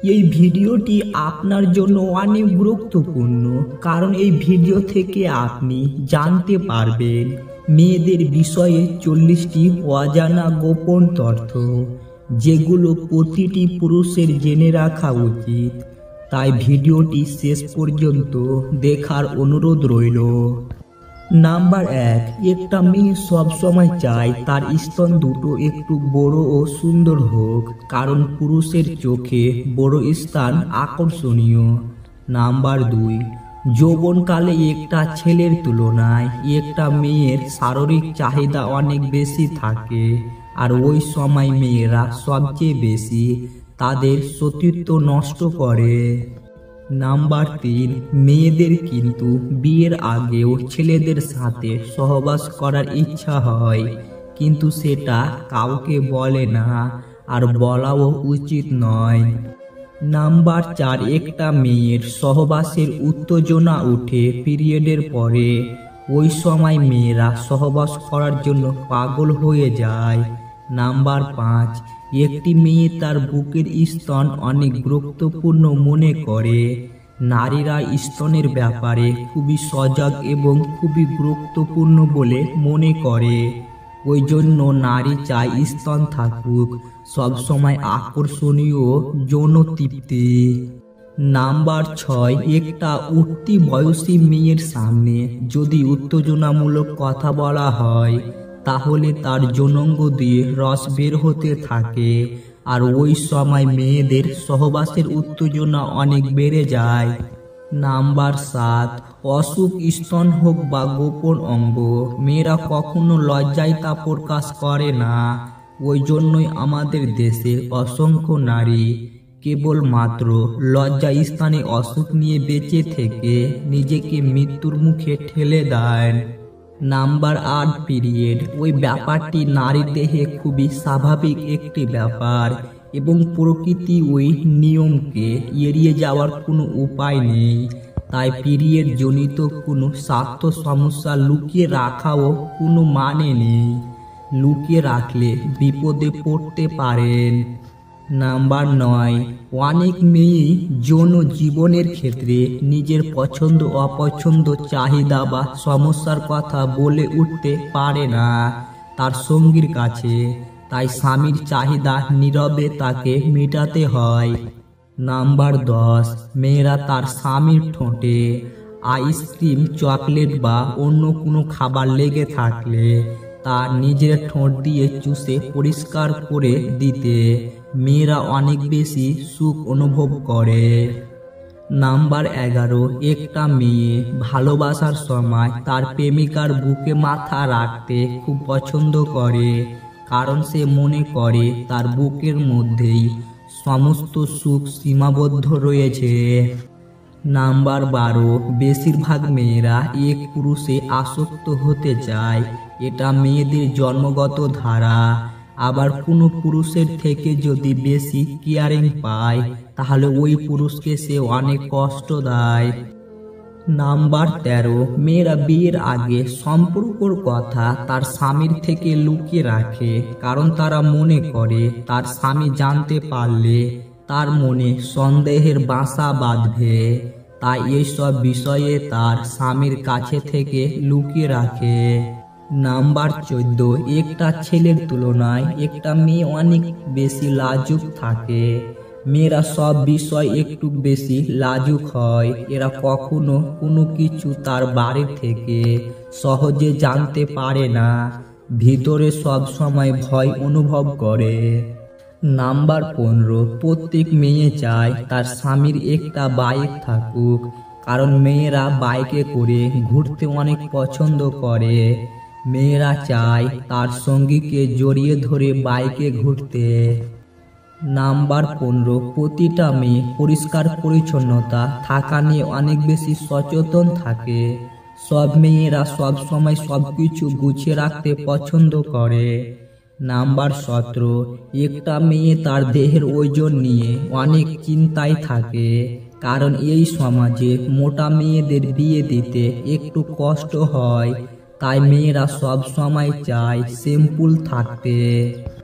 এই ভিডিওটি আপনার জন্য অনেক গুরুত্বপূর্ণ, কারণ এই ভিডিও থেকে আপনি জানতে পারবেন মেয়েদের বিষয়ে 40টি অজানা গোপন তথ্য, যেগুলো প্রতিটি পুরুষের জেনে রাখা উচিত। তাই ভিডিওটি শেষ পর্যন্ত দেখার অনুরোধ রইল। নাম্বার 1, একটা মেয়ে সবসময় চায় তার স্তন দুটো একটু বড় ও সুন্দর হোক, কারণ পুরুষের চোখে বড় স্তন আকর্ষণীয়। নাম্বার 2, যৌবনকালে একটা ছেলের তুলনায় একটা মেয়ের শারীরিক চাহিদা অনেক বেশি থাকে, আর ওই সময় মেয়েরা সবচেয়ে বেশি তাদের সতীত্ব নষ্ট করে। নাম্বার 3, মেয়েদের কিন্তু বিয়ের আগেও ছেলেদের সাথে সহবাস করার ইচ্ছা হয়, কিন্তু সেটা কাউকে বলে না, আর বলাও উচিত নয়। নাম্বার 4, একটা মেয়ের সহবাসের উত্তেজনা উঠে পিরিয়ডের পরে। ওই সময় মেয়েরা সহবাস করার জন্য পাগল হয়ে যায়। নাম্বার 5, একটি মেয়ে তার বুকের স্তন অনেক গুরুত্বপূর্ণ মনে করে। নারীরা স্তনের ব্যাপারে খুবই সজাগ এবং খুবই গুরুত্বপূর্ণ বলে মনে করে। ওই জন্য নারী চায় স্তন থাকুক, সবসময় আকর্ষণীয় যৌন তৃপ্তি। নাম্বার 6, একটা উঠতি বয়সী মেয়ের সামনে যদি উত্তেজনামূলক কথা বলা হয়, তাহলে তার যৌনাঙ্গ দিয়ে রস বের হতে থাকে, আর ওই সময় মেয়েদের সহবাসের উত্তেজনা অনেক বেড়ে যায়। নাম্বার 7, অসুখ স্তন হোক বা গোপন অঙ্গ, মেয়েরা কখনো লজ্জায় তা প্রকাশ করে না। ওই জন্যই আমাদের দেশে অসংখ্য নারী কেবলমাত্র লজ্জা স্থানে অসুখ নিয়ে বেঁচে থেকে নিজেকে মৃত্যুর মুখে ঠেলে দেন। Number 8, period. ওই ব্যাপারটি নারীর দেহে খুবই স্বাভাবিক একটি ব্যাপার, এবং প্রকৃতি ওই নিয়মকে এড়িয়ে যাওয়ার কোনো উপায় নেই। তাই পিরিয়ড জনিত কোনো স্বাস্থ্য সমস্যা লুকিয়ে রাখাও কোনো মানে নেই। লুকিয়ে রাখলে বিপদে পড়তে পারেন। নাম্বার 9, অনেক মেয়ে যৌন জীবনের ক্ষেত্রে নিজের পছন্দ অপছন্দ, চাহিদা বা সমস্যার কথা বলে উঠতে পারে না তার সঙ্গীর কাছে, তাই স্বামীর চাহিদা নীরবে তাকে মেটাতে হয়। নাম্বার 10, মেয়েরা তার স্বামীর ঠোঁটে আইসক্রিম, চকলেট বা অন্য কোনো খাবার লেগে থাকলে তা নিজের ঠোঁট দিয়ে চুষে পরিষ্কার করে দিতে মেয়েরা অনেক বেশি সুখ অনুভব করে। নাম্বার 11, একটা মেয়ে ভালোবাসার সময় তার প্রেমিকার বুকে মাথা রাখতে খুব পছন্দ করে, কারণ সে মনে করে তার বুকের মধ্যেই সমস্ত সুখ সীমাবদ্ধ রয়েছে। নাম্বার 12, বেশিরভাগ মেয়েরা এক পুরুষে আসক্ত হতে চায়। এটা মেয়েদের জন্মগত ধারা। আবার কোনো পুরুষের থেকে যদি বেশি কেয়ারিং পায়, তাহলে ওই পুরুষকে সে অনেক কষ্ট দেয়। নাম্বার 13, মেয়েরা বিয়ের আগে সম্পর্কর কথা তার স্বামীর থেকে লুকিয়ে রাখে, কারণ তারা মনে করে তার স্বামী জানতে পারলে তার মনে সন্দেহের বাসা বাঁধবে। তাই এইসব বিষয়ে তার স্বামীর কাছে থেকে লুকিয়ে রাখে। নাম্বার 14, একটা ছেলের তুলনায় একটা মেয়ে অনেক বেশি লাজুক থাকে। মেয়েরা সব বিষয় একটু বেশি লাজুক হয়। এরা কখনো কোনো কিছু তার বাড়ি থেকে সহজে জানতে পারে না, ভিতরে সব সময় ভয় অনুভব করে। নাম্বার 15, প্রত্যেক মেয়ে চায় তার স্বামীর একটা বাইক থাকুক, কারণ মেয়েরা বাইকে করে ঘুরতে অনেক পছন্দ করে। মেয়েরা চায় তার সঙ্গীকে জড়িয়ে ধরে বাইকে ঘুরতে। নাম্বার 15, প্রতিটা মেয়ে পরিষ্কার পরিচ্ছন্নতা থাকা নিয়ে অনেক বেশি সচেতন থাকে। সব মেয়েরা সব সময় সবকিছু গুছিয়ে রাখতে পছন্দ করে। নাম্বার 17, একটা মেয়ে তার দেহের ওজন নিয়ে অনেক চিন্তায় থাকে, কারণ এই সমাজে মোটা মেয়েদের বিয়ে দিতে একটু কষ্ট হয়। তাই মেয়েরা সব সময় চায় সিম্পল থাকতে।